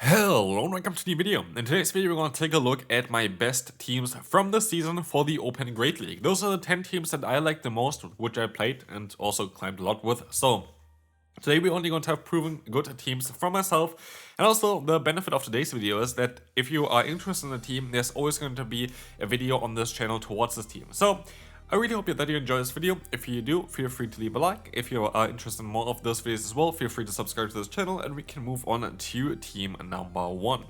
Hello and welcome to the video. In today's video we're going to take a look at my best teams from this season for the Open Great League. Those are the 10 teams that I like the most, which I played and also climbed a lot with. So today we're only going to have proven good teams from myself. And also the benefit of today's video is that if you are interested in a team, there's always going to be a video on this channel towards this team. So I really hope that you enjoy this video. If you do, feel free to leave a like. If you are interested in more of those videos as well, feel free to subscribe to this channel and we can move on to team number 1.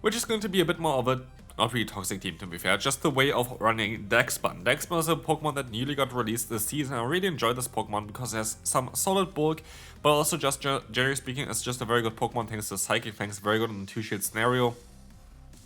Which is going to be a bit more of a not really toxic team, to be fair, just the way of running Darkspawn. Darkspawn is a Pokemon that newly got released this season. I really enjoy this Pokemon because it has some solid bulk, but also just generally speaking, it's just a very good Pokemon thanks to Psychic Fangs, very good in the 2-shield scenario.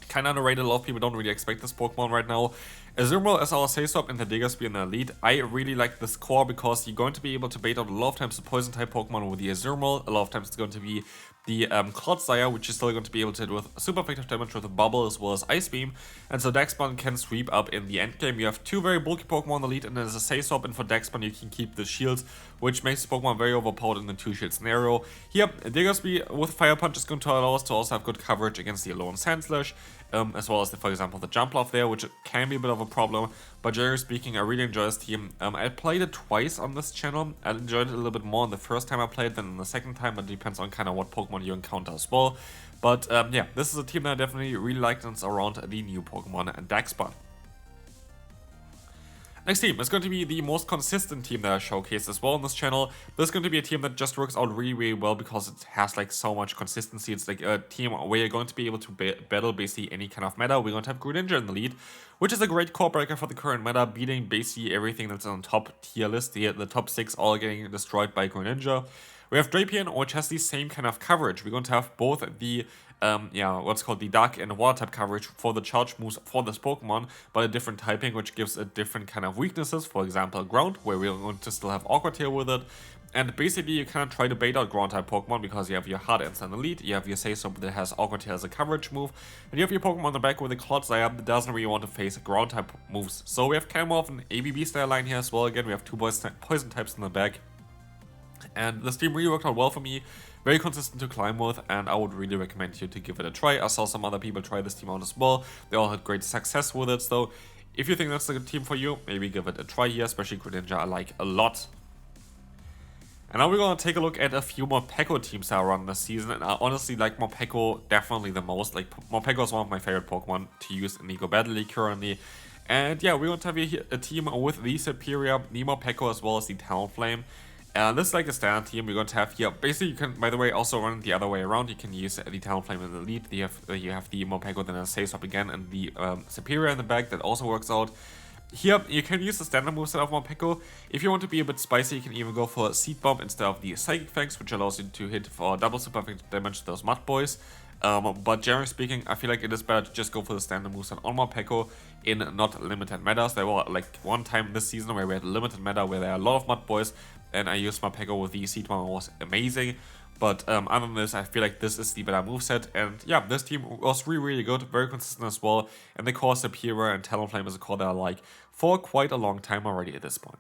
Kinda underrated, a lot of people don't really expect this Pokemon right now. Azumarill as our Say-Swap and the Diggersby in the Elite. I really like this core because you're going to be able to bait out a lot of times the Poison type Pokemon with the Azumarill. A lot of times it's going to be the Clodsire, which is still going to be able to hit with super effective damage with a Bubble as well as Ice Beam. And so Darkspawn can sweep up in the endgame. You have two very bulky Pokemon in the lead, and as a Say-Swap, and for Darkspawn you can keep the shields, which makes the Pokemon very overpowered in the 2-shield scenario. Here, Diggersby with Fire Punch is going to allow us to also have good coverage against the Alone Sandslash, as well as, for example, the Jump Off there, which can be a bit of a problem. But generally speaking, I really enjoy this team. I played it twice on this channel. I enjoyed it a little bit more the first time I played than the second time. It depends on kind of what Pokemon you encounter as well. But yeah, this is a team that I definitely really liked, and it's around the new Pokemon Darkspawn. Next team is going to be the most consistent team that I showcased as well on this channel. This is going to be a team that just works out really, really well because it has like so much consistency. It's like a team where you're going to be able to battle basically any kind of meta. We're going to have Greninja in the lead, which is a great core breaker for the current meta, beating basically everything that's on top tier list. The top 6 all getting destroyed by Greninja. We have Drapion, which has the same kind of coverage. We're going to have both the what's called the Dark and Water type coverage for the charge moves for this Pokemon, but a different typing, which gives a different kind of weaknesses. For example, Ground, where we're going to still have Aqua Tail with it. And basically, you can try to bait out Ground type Pokemon because you have your Hard Answer in the lead, you have your Say-Swap that has Aqua Tail as a coverage move, and you have your Pokemon on the back with a Clodsire that doesn't really want to face Ground type moves. So we have kind of more of an ABB style line here as well. Again, we have two Poison types in the back. And this team really worked out well for me, very consistent to climb with, and I would really recommend you to give it a try. I saw some other people try this team out as well. They all had great success with it, so if you think that's a good team for you, maybe give it a try here, especially Greninja I like a lot. And now we're going to take a look at a few Morpeko teams that are run this season, and I honestly like Morpeko definitely the most. Like, Morpeko is one of my favorite Pokemon to use in the Go Battle League currently. And yeah, we're going to have a team with the Superior, the Morpeko, as well as the Talonflame. This is like a standard team we're going to have here. Basically, you can, by the way, also run it the other way around. You can use the Talonflame in the lead. You have the Morpeko, then a Say-Swap again, and the Superior in the back. That also works out. Here, you can use the standard moveset of Morpeko. If you want to be a bit spicy, you can even go for a Seed Bomb instead of the Psychic Fangs, which allows you to hit for double super effective damage to those Mud Boys. But generally speaking, I feel like it is better to just go for the standard moveset on Morpeko in not limited metas. There were like one time this season where we had a limited meta where there are a lot of Mud Boys, and I used Morpeko with the Seed Bomb. It was amazing. But other than this, I feel like this is the better moveset. And yeah, this team was really, really good, very consistent as well. And the core Superior and Talonflame is a core that I like for quite a long time already at this point.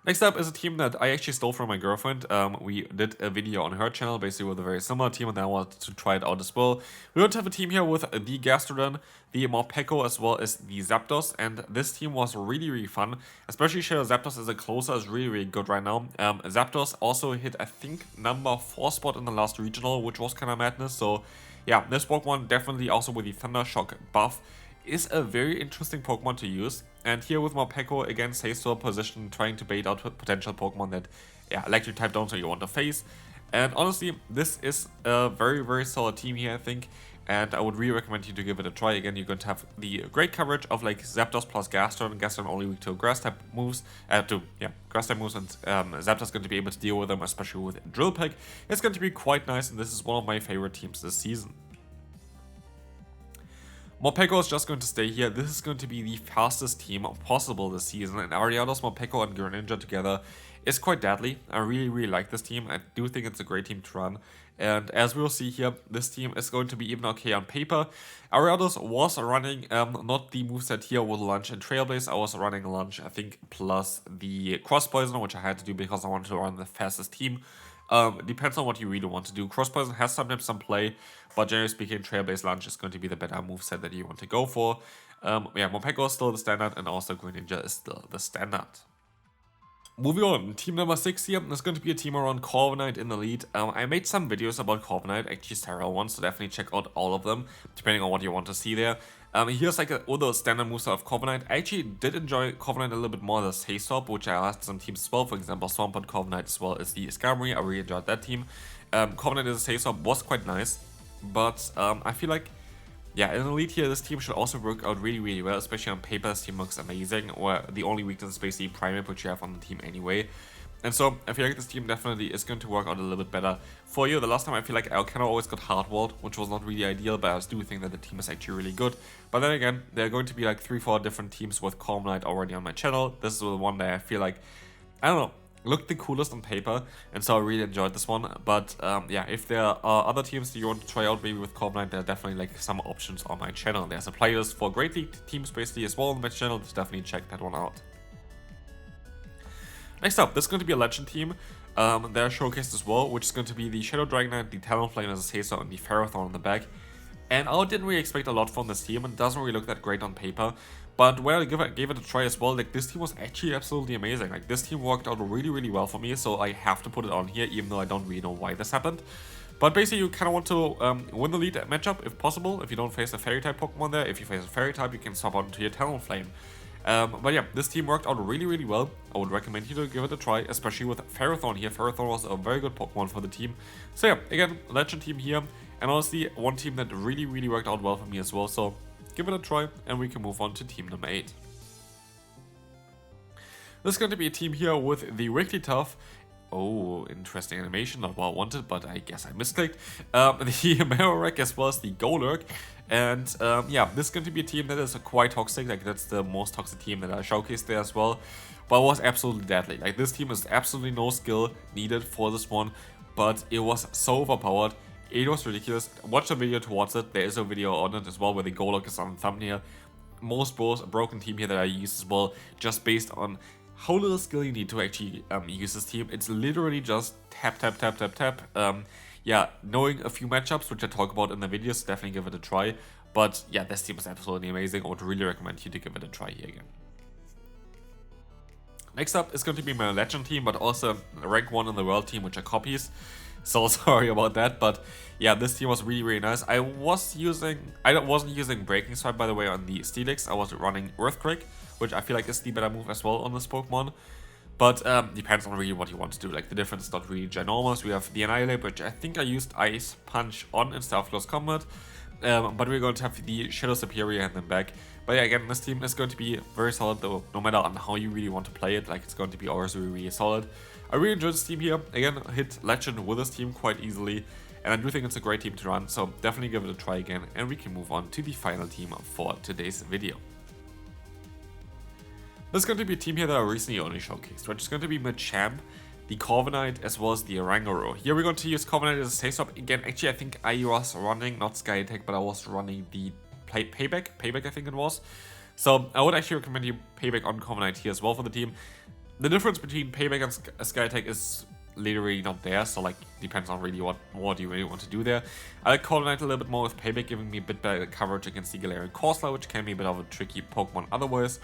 Next up is a team that I actually stole from my girlfriend. We did a video on her channel, basically with a very similar team, and I wanted to try it out as well. We don't have a team here with the Gastrodon, the Morpeko, as well as the Zapdos, and this team was really, really fun. Especially Shadow Zapdos as a closer is really, really good right now. Zapdos also hit, I think, number 4 spot in the last regional, which was kind of madness. So yeah, this Pokemon definitely also with the Thunder Shock buff is a very interesting Pokemon to use. And here with Morpeko, again, Say-Swap position, trying to bait out potential Pokemon that, yeah, electric type don't so you want to face. And honestly, this is a very, very solid team here, I think. And I would really recommend you to give it a try. Again, you're going to have the great coverage of like Zapdos plus Gastrodon. Gastrodon only weak to grass type moves, grass type moves, and Zapdos going to be able to deal with them, especially with Drill Peck. It's going to be quite nice, and this is one of my favorite teams this season. Morpeko is just going to stay here. This is going to be the fastest team possible this season, and Ariados, Morpeko, and Greninja together is quite deadly. I really, really like this team. I do think it's a great team to run. And as we'll see here, this team is going to be even okay on paper. Ariados was running not the moveset here with Lunge and Trailblaze. I was running Lunge, I think, plus the Cross Poison, which I had to do because I wanted to run the fastest team. Depends on what you really want to do. Cross poison has sometimes some play, but generally speaking, Trailblaze Lunge is going to be the better moveset that you want to go for. Yeah, Mopeko is still the standard, and also Green Ninja is still the standard. Moving on, team number 6 here is going to be a team around Corviknight in the lead. I made some videos about Corviknight, actually several ones, so definitely check out all of them, depending on what you want to see there. Here's like all the standard moves of Corviknight. I actually did enjoy Corviknight a little bit more than Sayswap, which I asked some teams as well. For example, Swampert Corviknight as well as the Germnaa. I really enjoyed that team. Corviknight as a Sayswap was quite nice, but I feel like, yeah, in the lead here, this team should also work out really well, especially on paper. This team looks amazing, where the only weakness is basically Primate, which you have on the team anyway. And so, I feel like this team definitely is going to work out a little bit better for you. The last time I feel like Alcano always got hardwalled, which was not really ideal, but I do think that the team is actually really good. But then again, there are going to be like 3-4 different teams with Corviknight already on my channel. This is the one that I feel like, I don't know, looked the coolest on paper, and so I really enjoyed this one. But yeah, if there are other teams that you want to try out maybe with Corviknight, there are definitely like some options on my channel. There's a playlist for Great League teams basically as well on my channel, just definitely check that one out. Next up, this is going to be a legend team. They're showcased as well, which is going to be the Shadow Dragonite, the Talonflame as a Sacer, and the Ferrothorn in the back. And I didn't really expect a lot from this team, and it doesn't really look that great on paper. But when I gave it a try as well, like this team was actually absolutely amazing. Like this team worked out really well for me, so I have to put it on here, even though I don't really know why this happened. But basically, you kind of want to win the lead matchup if possible. If you don't face a Fairy type Pokemon there, if you face a Fairy type, you can swap out into your Talonflame. But yeah, this team worked out really well. I would recommend you to give it a try, especially with Ferrothorn here. Ferrothorn was a very good Pokemon for the team. So yeah, again, legend team here. And honestly, one team that really worked out well for me as well. So give it a try, and we can move on to team number 8. This is going to be a team here with the Wigglytuff. Oh, interesting animation, not what I wanted, but I guess I misclicked. The Marowak as well as the Golurk. And yeah, this is going to be a team that is quite toxic. Like that's the most toxic team that I showcased there as well. But it was absolutely deadly. Like this team is absolutely no skill needed for this one, but it was so overpowered. It was ridiculous. Watch the video towards it. There is a video on it as well where the Golurk is on the thumbnail. Most broken team here that I used as well, just based on how little skill you need to actually use this team. It's literally just tap. Yeah, knowing a few matchups, which I talk about in the videos, definitely give it a try. But yeah, this team is absolutely amazing. I would really recommend you to give it a try here again. Next up is going to be my legend team, but also a rank 1 in the world team, which are copies. So sorry about that, but yeah, this team was really nice. I wasn't using Breaking Strike, by the way, on the Steelix. I was running Earthquake, which I feel like is the better move as well on this Pokemon. But depends on really what you want to do. Like the difference is not really ginormous. We have the Annihilate, which I think I used Ice Punch on instead of Close Combat. But we're going to have the Shadow Superior and then back. But yeah, again, this team is going to be very solid though, no matter on how you really want to play it. Like it's going to be always really solid. I really enjoyed this team here. Again, hit Legend with this team quite easily. And I do think it's a great team to run, so definitely give it a try again. And we can move on to the final team for today's video. This is going to be a team here that I recently only showcased, which is going to be Machamp, the Corviknight, as well as the Oranguru. Here we're going to use Corviknight as a Sayswap. Again, actually, I think I was running, not Sky Attack, but I was running the Payback I think it was. So I would actually recommend you Payback on Corviknight here as well for the team. The difference between Payback and Sky Attack is literally not there, so like depends on really what you really want to do there. I like Corviknight a little bit more with Payback, giving me a bit better coverage against the Galarian Corsola, which can be a bit of a tricky Pokemon otherwise.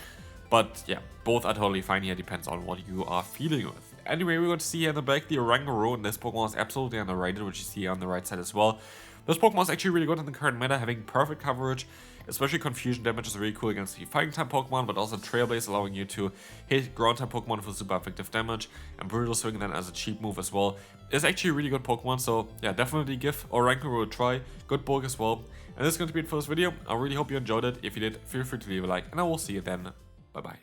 But yeah, both are totally fine here, depends on what you are feeling with. Anyway, we're going to see here in the back the Oranguru, and this Pokemon is absolutely underrated, which you see here on the right side as well. This Pokemon is actually really good in the current meta, having perfect coverage, especially confusion damage is really cool against the fighting type Pokemon, but also Trailblaze allowing you to hit ground type Pokemon for super effective damage, and Brutal Swing then as a cheap move as well. It's actually a really good Pokemon, so yeah, definitely give Oranguru a try. Good bulk as well. And this is going to be it for this video. I really hope you enjoyed it. If you did, feel free to leave a like, and I will see you then. Bye bye.